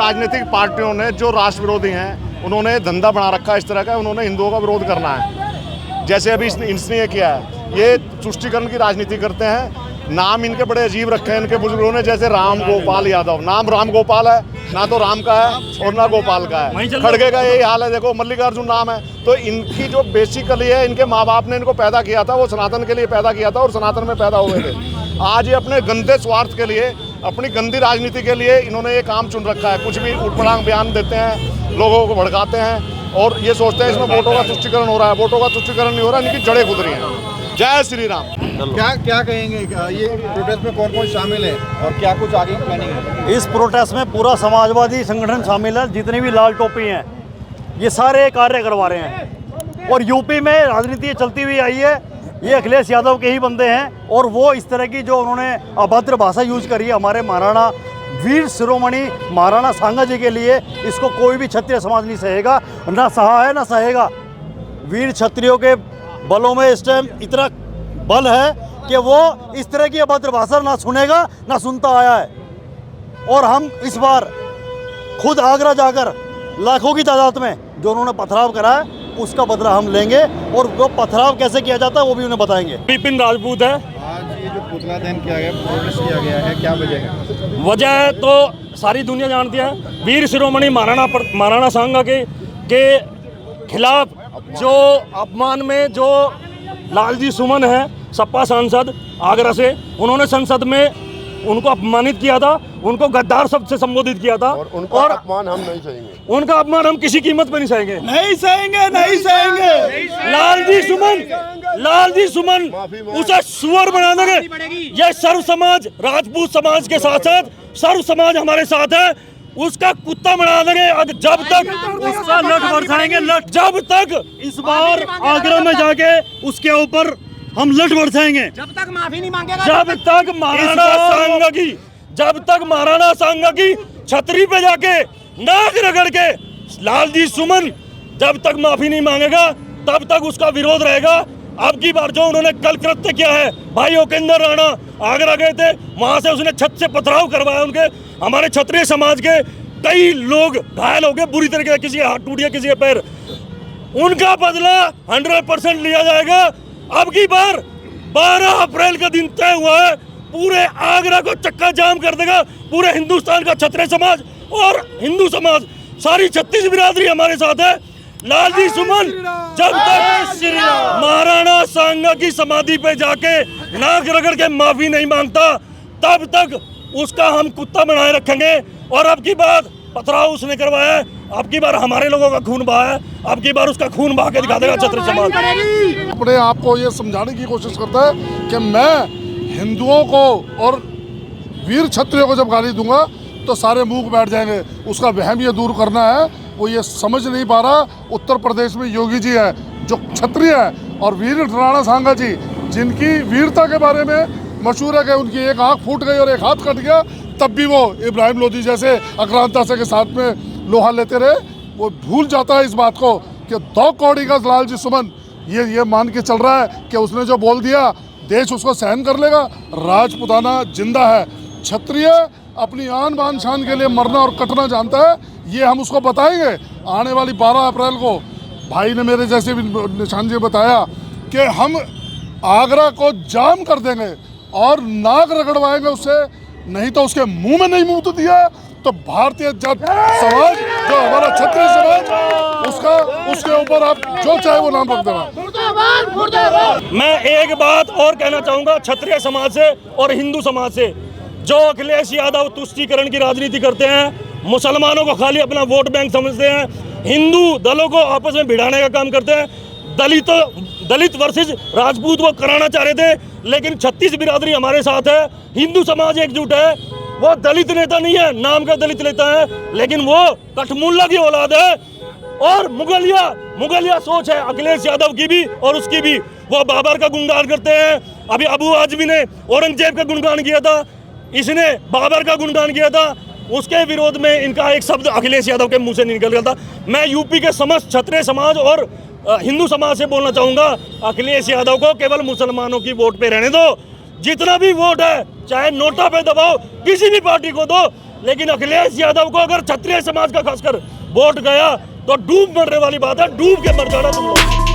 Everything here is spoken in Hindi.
राजनीतिक पार्टियों ने जो राष्ट्र विरोधी हैं उन्होंने धंधा बना रखा है इस तरह का, उन्होंने हिंदुओं का विरोध करना है। जैसे अभी इसने ये किया है, ये तुष्टीकरण की राजनीति करते हैं। नाम इनके बड़े अजीब रखे हैं इनके बुजुर्गों ने, जैसे राम गोपाल यादव। नाम राम गोपाल है, ना तो राम का है और ना गोपाल का है। खड़गे का यही हाल है, देखो मल्लिकार्जुन नाम है। तो इनकी जो बेसिकली है, इनके माँ बाप ने इनको पैदा किया था, वो सनातन के लिए पैदा किया था और सनातन में पैदा हुए थे। आज ये अपने गंदे स्वार्थ के लिए, अपनी गंदी राजनीति के लिए इन्होंने ये काम चुन रखा है। कुछ भी उठपड़ांग बयान देते हैं, लोगों को भड़काते हैं और ये सोचते हैं इसमें वोटों का तुष्टीकरण हो रहा है। वोटों का तुष्टीकरण नहीं हो रहा, इनकी जड़ें खुद रही हैं। जय श्री राम। क्या कहेंगे, ये प्रोटेस्ट में कौन कौन शामिल है और क्या कुछ आगे प्लानिंग है? इस प्रोटेस्ट में पूरा समाजवादी संगठन शामिल है। जितनी भी लाल टोपी हैं ये सारे कार्य करवा रहे हैं। और यूपी में राजनीति चलती हुई आई है, ये अखिलेश यादव के ही बंदे हैं। और वो इस तरह की जो उन्होंने अभद्र भाषा यूज करी है हमारे महाराणा वीर शिरोमणि महाराणा सांगा जी के लिए, इसको कोई भी क्षत्रिय समाज नहीं सहेगा, ना सहा है ना सहेगा। वीर क्षत्रियों के बलों में इस टाइम इतना बल है कि वो इस तरह की अभद्र भाषा ना सुनेगा ना सुनता आया है। और हम इस बार खुद आगरा जाकर लाखों की तादाद में जो उन्होंने पथराव करा है उसका बदला हम लेंगे, और वो पथराव कैसे किया जाता है वो भी उन्हें बताएंगे। विपिन राजपूत है। आज ये जो पुतला दहन किया गया, प्रोटेस्ट किया गया है, क्या वजह है? वजह तो सारी दुनिया जानती है। वीर शिरोमणि महाराणा सांगा के खिलाफ जो अपमान में जो लालजी सुमन है सपा सांसद आगरा से, उन्होंने संसद में उनको अपमानित किया था, उनको गद्दार शब्द से संबोधित किया था। और उनका अपमान हम नहीं सहेंगे, उनका अपमान हम किसी कीमत पे नहीं सहेंगे, नहीं सहेंगे, नहीं सहेंगे। लालजी सुमन उसे सुअर बना देंगे। ये सर्व समाज, राजपूत समाज के साथ साथ सर्व समाज हमारे साथ है, उसका कुत्ता बना देंगे। जब तक उसका लठ बरसाएंगे, जब तक इस बार आगरा में जाके उसके ऊपर हम लठ बरसाएंगे, जब तक माफी नहीं मांगेगा, जब तक महाराणा सांगा की छतरी पे जाके नाक रगड़ के लालजी सुमन जब तक माफी नहीं मांगेगा तब तक उसका विरोध रहेगा। अब की बार जो उन्होंने कल कृत्य किया है, भाई ओकेंद्र राणा आगरा गए थे, वहां से उसने छत से पथराव करवाया। उनके हमारे क्षत्रिय समाज के कई लोग घायल हो गए बुरी तरीके से, किसी हाथ टूट गया, किसी के पैर। उनका बदला 100% लिया जाएगा। अब की बार 12 अप्रैल का दिन तय हुआ है, पूरे आगरा को चक्का जाम कर देगा पूरे हिंदुस्तान का क्षत्रिय समाज और हिंदू समाज। सारी 36 बिरादरी हमारे साथ है। लालजी सुमन जब तक महाराणा सांगा की समाधि पे जाके नाक रगड़ के माफी नहीं मांगता तब तक उसका हम कुत्ता बनाए रखेंगे। और अब की बार पथराव उसने करवाया है, अब की बार हमारे लोगों का खून बहा है, अब की बार उसका खून बहा के दिखा देगा क्षत्रिय समाज। अपने आप को ये समझाने की कोशिश करता है कि मैं हिंदुओं को और वीर क्षत्रियों को जब गाली दूंगा तो सारे मुंह बैठ जाएंगे। उसका वहम ये दूर करना है, वो ये समझ नहीं पा रहा। उत्तर प्रदेश में योगी जी है जो क्षत्रिय है, और वीर राणा सांगा जी जिनकी वीरता के बारे में मशहूर है कि उनकी एक आंख फूट गई और एक हाथ कट गया, तब भी वो इब्राहिम लोधी जैसे आक्रांता से के साथ में लोहा लेते रहे। वो भूल जाता है इस बात को कि 2 कौड़ी का लालजी सुमन ये मान के चल रहा है कि उसने जो बोल दिया देश उसको सहन कर लेगा। राजपुताना जिंदा है, क्षत्रिय अपनी आन बान शान के लिए मरना और कटना जानता है। ये हम उसको बताएंगे आने वाली 12 अप्रैल को। भाई ने मेरे जैसे भी निशान जी बताया कि हम आगरा को जाम कर देंगे और नाक रगड़वाएंगे उससे, नहीं तो उसके मुंह में नहीं मुंह तो दिया तो भारतीय जन समाज जो हमारा क्षत्रिय समाज उसके ऊपर आप जो चाहे वो नाम रख देना। मैं एक बात और कहना चाहूंगा क्षत्रिय समाज से और हिंदू समाज से, जो अखिलेश यादव तुष्टीकरण की राजनीति करते हैं, मुसलमानों को खाली अपना वोट बैंक समझते हैं, हिंदू दलों को आपस में भिड़ाने का काम करते हैं, दलित वर्सेस राजपूत वो कराना चाह रहे थे, लेकिन 36 बिरादरी हमारे साथ है, हिंदू समाज एकजुट है। वो दलित नेता नहीं है, नाम का दलित नेता है, लेकिन वो कठमुल्ला की औलाद है और मुगलिया सोच है अखिलेश यादव की भी और उसकी भी। वो बाबर का गुणगान करते हैं, अभी अबू आजमी ने औरंगजेब का गुणगान किया था, इसने बाबर का गुणगान किया था, उसके विरोध में इनका एक शब्द अखिलेश यादव के मुंह से निकल गया था। मैं यूपी के समस्त क्षत्रिय समाज और हिंदू समाज से बोलना चाहूंगा, अखिलेश यादव को केवल मुसलमानों की वोट पे रहने दो। जितना भी वोट है चाहे नोटा पे दबाओ, किसी भी पार्टी को दो, लेकिन अखिलेश यादव को अगर क्षत्रिय समाज का खासकर वोट गया तो डूब मरने वाली बात है, डूब के मर जाना तुम लोग।